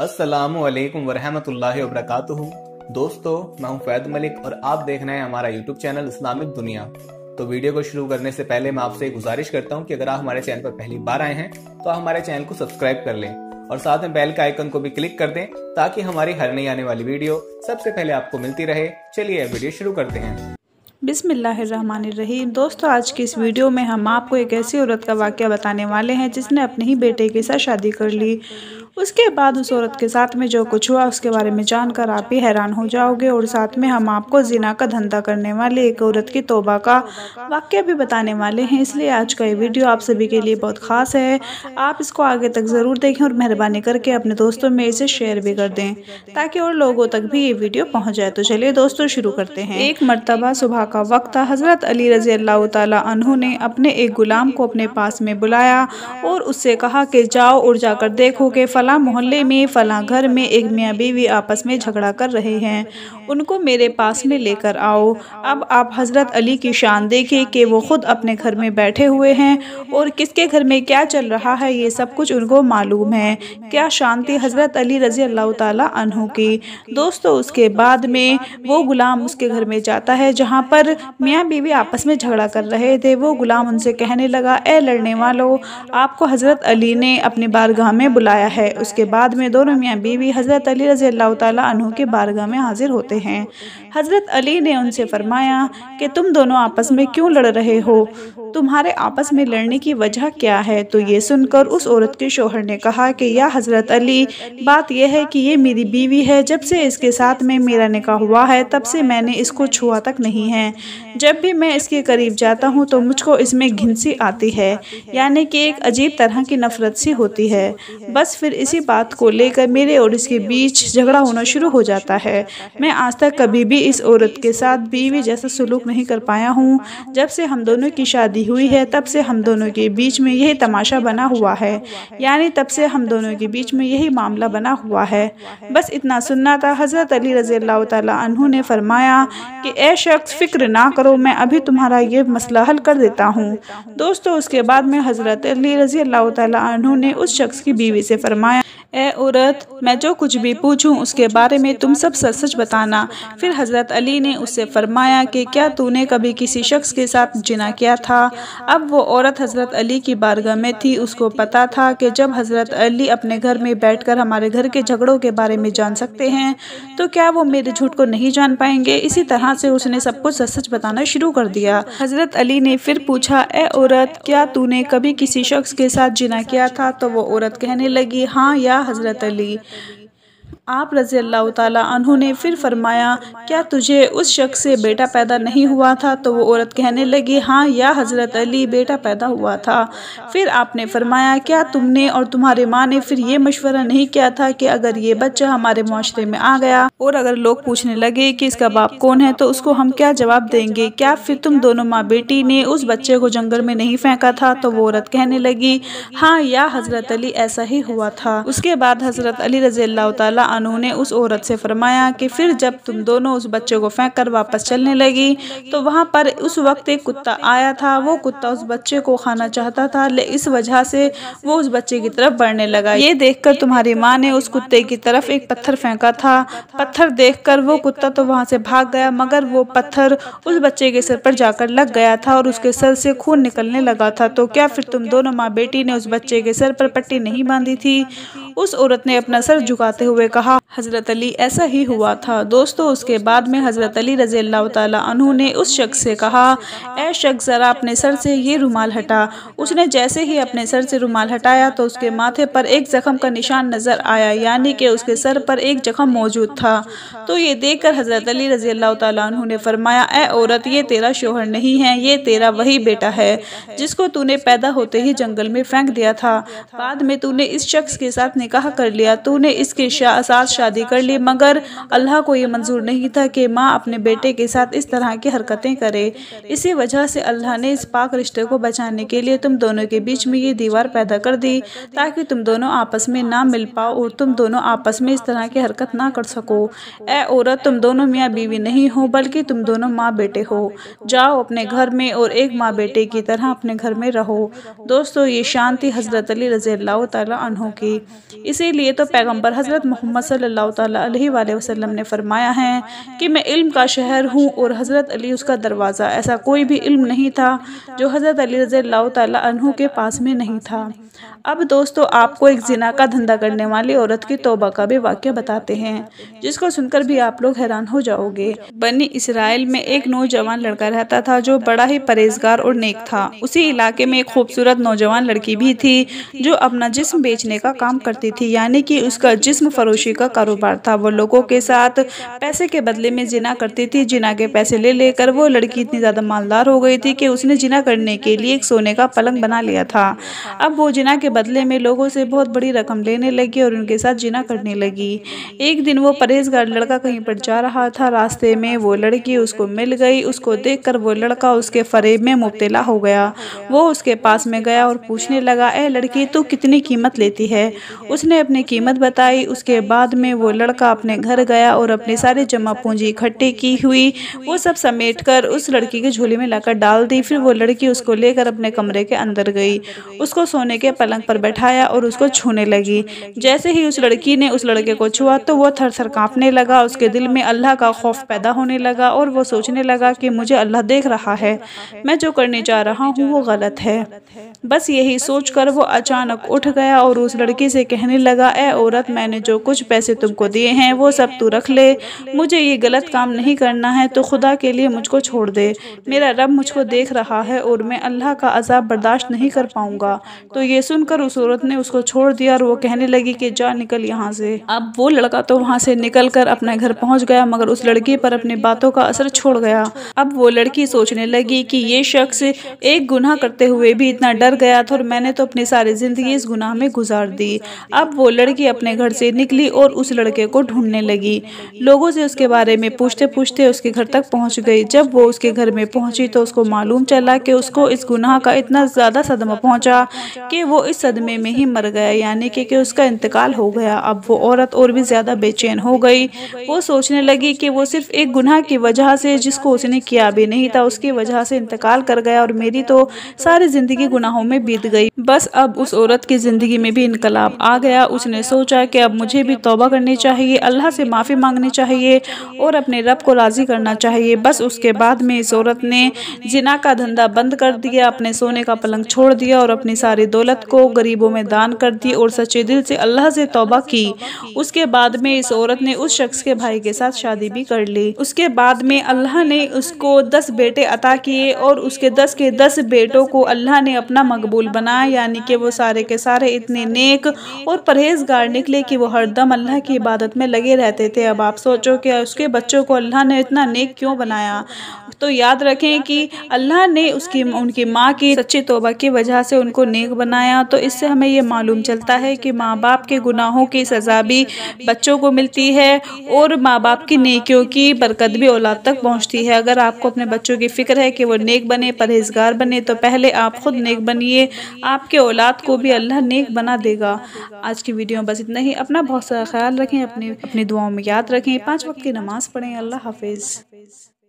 अस्सलामुअलैकुम वरहमतुल्लाहि वबरकातुहू। दोस्तों, मैं हूं फैद मलिक और आप देख रहे हैं हमारा यूट्यूब चैनल इस्लामिक दुनिया। तो वीडियो को शुरू करने से पहले मैं आपसे एक गुजारिश करता हूं कि अगर आप हमारे चैनल पर पहली बार आए हैं तो आप हमारे चैनल को सब्सक्राइब कर लें और साथ में बेल के आइकन को भी क्लिक कर दें ताकि हमारी हर नई आने वाली वीडियो सबसे पहले आपको मिलती रहे। चलिए वीडियो शुरू करते हैं। बिस्मिल्लाहिर्रहमानिर्रहीम। दोस्तों, आज की इस वीडियो में हम आपको एक ऐसी औरत का वाक़या बताने वाले हैं जिसने अपने ही बेटे के साथ शादी कर ली। उसके बाद उस औरत के साथ में जो कुछ हुआ उसके बारे में जानकर आप भी हैरान हो जाओगे और साथ में हम आपको ज़िना का धंधा करने वाले एक औरत की तौबा का वाक़या भी बताने वाले हैं। इसलिए आज का ये वीडियो आप सभी के लिए बहुत ख़ास है। आप इसको आगे तक ज़रूर देखें और मेहरबानी करके अपने दोस्तों में इसे शेयर भी कर दें ताकि और लोगों तक भी ये वीडियो पहुँच जाए। तो चलिए दोस्तों शुरू करते हैं। एक मरतबा सुबह का वक्त था। हज़रत अली रज़ी अल्लाह ताला अन्हु ने अपने एक गुलाम को अपने पास में बुलाया और उससे कहा कि जाओ और जाकर देखो कि फ़लाँ मोहल्ले में फ़लाँ घर में एक मियाँ बीवी आपस में झगड़ा कर रहे हैं, उनको मेरे पास में लेकर आओ। अब आप हज़रत अली की शान देखिए कि वो ख़ुद अपने घर में बैठे हुए हैं और किसके घर में क्या चल रहा है ये सब कुछ उनको मालूम है। क्या शान थी हज़रत अली रज़ी अल्लाह ताला अन्हु की। दोस्तों, उसके बाद में वो गुलाम उसके घर में जाता है जहाँ पर मियाँ बीवी आपस में झगड़ा कर रहे थे। वो गुलाम उनसे कहने लगा, ए लड़ने वालों, आपको हज़रत अली ने अपनी बारगाह में बुलाया है। उसके बाद में दोनों मियाँ बीवी हज़रत अली रज़ी अल्लाह ताला अन्हु की बारगाह में हाजिर होते हैं। हज़रत अली ने उनसे फरमाया कि तुम दोनों आपस में क्यों लड़ रहे हो, तुम्हारे आपस में लड़ने की वजह क्या है। तो ये सुनकर उस औरत के शौहर ने कहा कि या हज़रत अली, बात यह है कि ये मेरी बीवी है, जब से इसके साथ में मेरा निकाह हुआ है तब से मैंने इसको छुआ तक नहीं है। जब भी मैं इसके करीब जाता हूँ तो मुझको इसमें घिनसी आती है, यानी कि एक अजीब तरह की नफरत सी होती है। बस फिर इसी बात को लेकर मेरे और इसके बीच झगड़ा होना शुरू हो जाता है। मैं आज तक कभी भी इस औरत के साथ बीवी जैसा सलूक नहीं कर पाया हूँ। जब से हम दोनों की शादी हुई है तब से हम दोनों के बीच में यही तमाशा बना हुआ है, यानी तब से हम दोनों के बीच में यही मामला बना हुआ है। बस इतना सुनना था। हज़रत अली रज़ी अल्लाह ताला अन्हु ने फरमाया कि ए शख्स, फ़िक्र ना करो, मैं अभी तुम्हारा ये मसला हल कर देता हूँ। दोस्तों, उसके बाद में हज़रत अली रज़ी अल्लाह ताला अन्हु ने उस शख्स की बीवी से फरमाया, ए औरत, मैं जो कुछ भी पूछूं उसके बारे में तुम सब सच सच बताना। फिर हज़रत अली ने उससे फरमाया कि क्या तूने कभी किसी शख्स के साथ जिना किया था। अब वो औरत हज़रत अली की बारगाह में थी। उसको पता था कि जब हज़रत अली अपने घर में बैठकर हमारे घर के झगड़ों के बारे में जान सकते हैं तो क्या वो मेरे झूठ को नहीं जान पाएंगे। इसी तरह से उसने सब कुछ सच सच बताना शुरू कर दिया। हज़रत अली ने फिर पूछा, ए औरत, क्या तूने कभी किसी शख्स के साथ जिना किया था। तो वो औरत कहने लगी, हाँ या हज़रत अली। आप रज़ी अल्लाह ताला अन्हु ने फिर फरमाया, क्या तुझे उस शख्स से बेटा पैदा नहीं हुआ था। तो वो औरत कहने लगी, हाँ या हज़रत अली, बेटा पैदा हुआ था। फिर आपने फरमाया, क्या तुमने और तुम्हारे माँ ने फिर ये मशवरा नहीं किया था कि अगर ये बच्चा हमारे माशरे में आ गया और अगर लोग पूछने लगे कि इसका बाप कौन है तो उसको हम क्या जवाब देंगे। क्या फिर तुम दोनों माँ बेटी ने उस बच्चे को जंगल में नहीं फेंका था। तो वो औरत कहने लगी, हाँ या हज़रत अली, ऐसा ही हुआ था। उसके बाद हज़रत अली रज़ी अल्लाह ताला उन्होंने उस औरत से फरमाया कि फिर जब तुम दोनों उस बच्चे को फेंक कर वापस चलने लगी तो वहाँ पर उस वक्त एक कुत्ता आया था। वो कुत्ता उस बच्चे को खाना चाहता था, इस वजह से वो उस बच्चे की तरफ बढ़ने लगा। ये देखकर तुम्हारी माँ ने उस कुत्ते की तरफ एक पत्थर फेंका था। पत्थर देखकर वो कुत्ता तो वहाँ से भाग गया, मगर वो पत्थर उस बच्चे के सिर पर जाकर लग गया था और उसके सर से खून निकलने लगा था। तो क्या फिर तुम दोनों माँ बेटी ने उस बच्चे के सर पर पट्टी नहीं बांधी थी। उस औरत ने अपना सर झुकाते हुए कहा, हज़रत अली, ऐसा ही हुआ था। दोस्तों, उसके बाद में हज़रत अली रज़ी अल्लाह ताला अन्हु ने उस शख्स से कहा, ए शख्स, ज़रा अपने सर से ये रुमाल हटा। उसने जैसे ही अपने सर से रुमाल हटाया तो उसके माथे पर एक जख्म का निशान नज़र आया, यानी कि उसके सर पर एक जख्म मौजूद था। तो ये देखकर हज़रत अली रज़ी अल्लाह ताला अन्हु ने फरमाया, ए औरत, ये तेरा शौहर नहीं है, ये तेरा वही बेटा है जिसको तूने पैदा होते ही जंगल में फेंक दिया था। बाद में तूने इस शख्स के साथ निकाह कर लिया, तूने इसके ساتھ شادی کر لی، مگر اللہ کو یہ منظور نہیں تھا کہ ماں اپنے بیٹے کے ساتھ اس طرح کی حرکتیں کرے۔ اسی وجہ سے اللہ نے اس پاک رشتے کو بچانے کے لیے تم دونوں کے بیچ میں یہ دیوار پیدا کر دی تاکہ تم دونوں آپس میں نہ مل پاؤ اور تم دونوں آپس میں اس طرح کی حرکت نہ کر سکو۔ اے عورت، تم دونوں میاں بیوی نہیں ہو بلکہ تم دونوں ماں بیٹے ہو۔ جاؤ اپنے گھر میں اور ایک ماں بیٹے کی طرح اپنے گھر میں رہو۔ دوستو، یہ شان تھی حضرت علی رضی اللہ تعالیٰ عنہ کی۔ اسی لیے تو پیغمبر حضرت محمد صلی اللہ تعالیٰ علیہ وآلہ وسلم نے فرمایا ہے کہ میں علم کا شہر ہوں اور حضرت علی اس کا دروازہ۔ ایسا کوئی بھی علم نہیں تھا جو حضرت علی رضی اللہ تعالیٰ عنہ کے پاس میں نہیں تھا۔ اب دوستو، آپ کو ایک زنا کا دھندا کرنے والی عورت کی توبہ کا بھی واقعہ بتاتے ہیں، جس کو سن کر بھی آپ لوگ حیران ہو جاؤ گے۔ بنی اسرائیل میں ایک نوجوان لڑکا رہتا تھا جو بڑا ہی پرہیزگار اور نیک تھا۔ اسی علاقے میں ایک خوبصورت نوجوان لڑکی بھی تھی جو اپنا جسم بیچنے کا کام کرتی تھی، یعنی کہ اس کا جسم فروشی کا کاروبار تھا۔ وہ لوگوں کے ساتھ پیسے کے بدلے میں زنا کرتی تھی۔ زنا کے پیسے لے لے کر وہ لڑکی اتنی زیادہ مالدار ہو گئی تھی کہ اس نے زنا کرنے کے لیے ایک سونے کا پلنگ بنا لیا تھا۔ اب وہ زنا کے بدلے میں لوگوں سے بہت بڑی رقم لینے لگی اور ان کے ساتھ زنا کرنے لگی۔ ایک دن وہ پرہیزگار لڑکا کہیں پر جا رہا تھا، راستے میں وہ لڑکی اس کو مل گئی۔ اس کو دیکھ کر وہ لڑکا اس کے فریب میں مبتلا ہو گیا۔ وہ اس کے پاس میں گیا اور پوچھنے لگا، اے لڑکی، تو کتنی قیمت لیتی ہے؟ اس نے اپنی قیمت بتائی۔ اس کے بعد میں وہ لڑکا اپنے گھر گیا اور اپنی ساری جمع پونجی اکٹھی کی ہوئی وہ سب سمیٹ کر اس لڑکی کے جھولی میں لا کر ڈال دی۔ پھر وہ لڑکی اس کو لے کر اپنے کمرے کے اندر گئی، اس کو سونے کے پلنگ پر بٹھایا اور اس کو چھونے لگی۔ جیسے ہی اس لڑکی نے اس لڑکے کو چھوا تو وہ تھر تھر کانپنے لگا۔ اس کے دل میں اللہ کا خوف پیدا ہونے لگا اور وہ سوچنے لگا کہ مجھے اللہ دیکھ رہا ہے، میں جو کرنے جا رہا ہوں وہ غلط ہے۔ بس یہی سوچ کر وہ اچانک اٹھ گیا اور اس لڑکی سے کہنے لگا، اے عورت، میں نے جو کچھ پیسے تم کو دیے ہیں وہ سب تو رکھ لے، مجھے یہ غلط کام نہیں کرنا ہے، تو خدا کے لیے مجھ کو چھوڑ دے۔ میرا رب مجھ کو دیکھ رہا ہے اور میں اللہ کا عذاب برداشت نہیں کر پاؤں گا۔ تو یہ سن کر اس عورت نے اس کو چھوڑ دیا اور وہ کہنے لگی کہ جا نکل یہاں سے۔ اب وہ لڑکا تو وہاں سے نکل کر اپنے گھر پہنچ گیا، مگر اس لڑکی پر اپنی باتوں کا اثر چھوڑ گیا۔ اب وہ لڑکی سوچنے لگی کہ یہ شخص ایک گناہ کرتے ہوئے بھی اتنا ڈر گیا تھا اور میں نے تو اپنی ساری زندگی اس گناہ میں گزار دی۔ اب وہ لڑکی اپنے گھر سے نکلی اور اس لڑکے کو ڈھونڈنے لگی۔ لوگوں سے اس کے بارے میں پوچھتے پوچھتے اس کے گھر تک پہنچ گئی۔ جب وہ اس کے گھر میں پہنچی تو اس کو معلوم چلا کہ اس کو اس گناہ کا اتنا زیادہ صدمہ پہنچا کہ وہ اس صدمے میں ہی مر گیا، یعنی کہ اس کا انتقال ہو گیا۔ اب وہ عورت اور بھی زیادہ بے چین ہو گئی۔ وہ سوچنے لگی کہ وہ صرف ایک گناہ کی وجہ سے، جس کو اس نے کیا بھی نہیں تھا، اس کی وجہ سے انتقال کر گیا اور میری تو ساری زندگی گناہوں میں بیت گئی۔ بس اب اس عورت کی زندگی میں بھی انقلاب آ گیا۔ اس نے سوچا کہ اب مجھے بھی توبہ کرنی چاہیے، اللہ سے معافی مانگنی چاہیے اور اپنے رب کو راضی کرنا چاہیے۔ بس اس کے بعد میں اس عورت نے زنا کا دھندا بند کر دیا، اپنے سونے کا پلنگ چھوڑ دیا اور اپنی ساری دولت کو غریبوں میں دان کر دی اور سچے دل سے اللہ سے توبہ کی۔ اس کے بعد میں اس عورت نے اس شخص کے بھائی کے ساتھ شادی بھی کر لی۔ اس کے بعد میں اللہ نے اس کو 10 بیٹے عطا کیے اور اس کے 10 بیٹوں کو اللہ نے اپنا مقبول بنایا، یعنی کہ وہ سارے کے سارے اتنے نیک اور پرہیزگار نکلے کہ وہ ہر دم اللہ کی عبادت میں لگے رہتے تھے۔ اب آپ سوچو کہ اس کے بچوں کو اللہ نے اتنا نیک کیوں بنایا؟ تو یاد رکھیں کہ اللہ نے ان کی ماں کی سچی توبہ کی وجہ سے ان کو نیک بنایا۔ تو اس سے ہمیں یہ معلوم چلتا ہے کہ ماں باپ کے گناہوں کی سزا بھی بچوں کو ملتی ہے اور ماں باپ کی نیکیوں کی برکت بھی اولاد تک پہنچتی ہے۔ اگر آپ کو اپنے بچوں کی فکر ہے کہ وہ نیک بنے، پرہیزگار بنے، تو پہلے آپ خود نیک بنیے، آپ کے اولاد کو بھی اللہ نیک بنا دے گا۔ آج کی ویڈیو بس اتنا ہی۔ اپنا بہت سارا خیال رکھیں، اپنی دعاؤں میں یاد رکھیں، 5 وقت کی نماز پڑھیں۔ اللہ حافظ۔